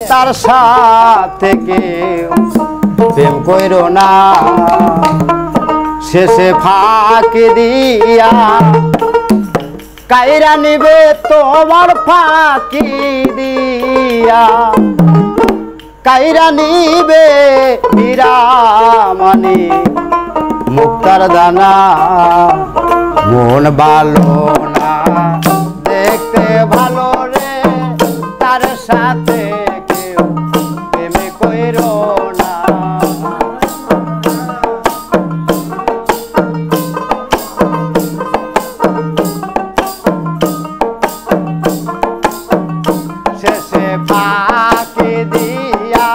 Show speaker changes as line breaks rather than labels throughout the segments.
তার সাথে কেউ প্রেম কইরো না। শেষে ফাঁকি দিয়া কাইরা নিবে তোমার ফাঁকি দিয়া, কাইরা নিবে হীরামণি মুক্তার দানা। মন ভালো না দেখতে ভালো রে, তার সাথে কেউ প্রেম কইরো না। শেষে ফাঁকি দিয়া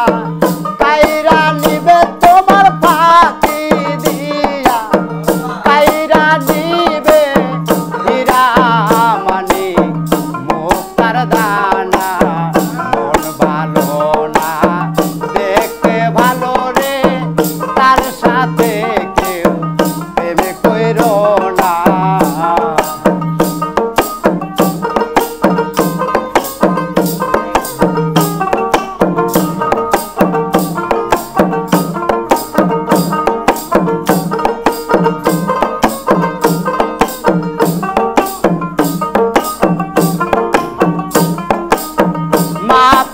কাইরা নিবে তোমার ফাঁকি দিয়া, কাইরা নিবে হীরামণি মুক্তার দানা। মন ভালো না দেখতে ভালো রে, তার সাথে কেউ প্রেম কইরো না।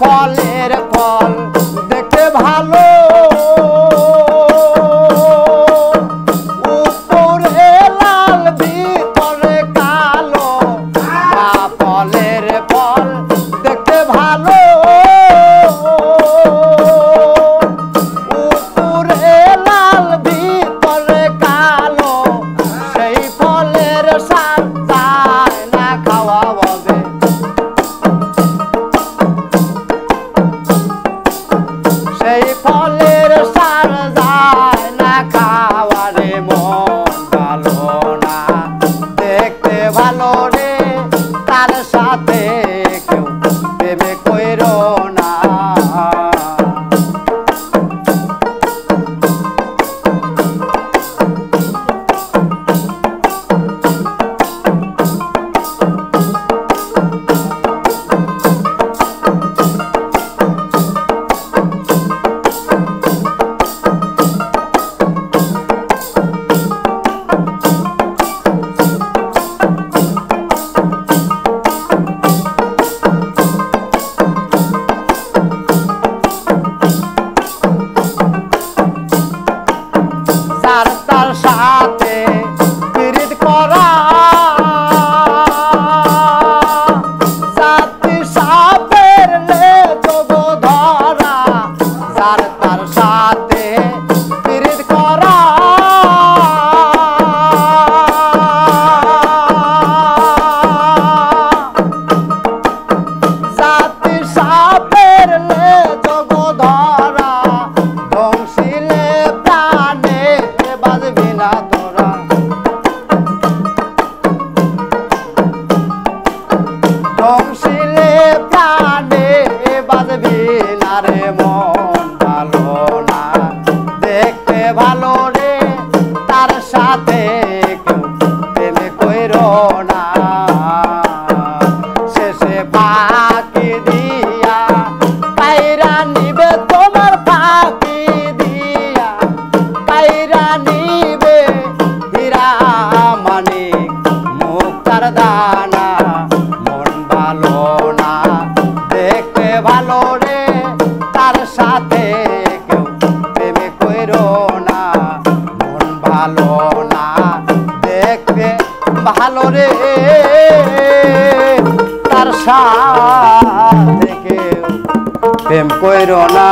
ফলের ফল দেখতে ভালো, উপরে লাল ভিতরে কালো। মা ফলের ফল দেখতে ভালো, উপরে লাল ভিতরে কালো। সেই ফলের স্বাদ যায় না খাওয়া হবে, সেই ফলের সার যায় না খাওয়ারে। মন ভালো না দেখতে ভালো রে, তার সাথে কেউ প্রেম কইরো না। তার সাথে পিরিত করা জাতি সাপের লেজব ধরা। যার তার সাথে পিরিত করা জাতি সাপের লেজব ধরা। ধ্বংসিলে প্রাণে বাজবি না তোরা, ধ্বংসিলে প্রাণে বাজবি না রে। মন ভালো না দেখতে ভালো রে, তার সাথে কেউ প্রেম কইরো না। শেষে ফাঁকি দিয়া কাইরা নিবে তোমার ফাঁকি দিয়া, কাইরা নিবে হীরামণি মুক্তার দানা। মন ভালো না দেখতে ভালো রে, তার সাথে কেউ প্রেম কইরো না। মন ভালো না দেখতে ভালো রে, তার সাথে কেউ প্রেম কইরো না।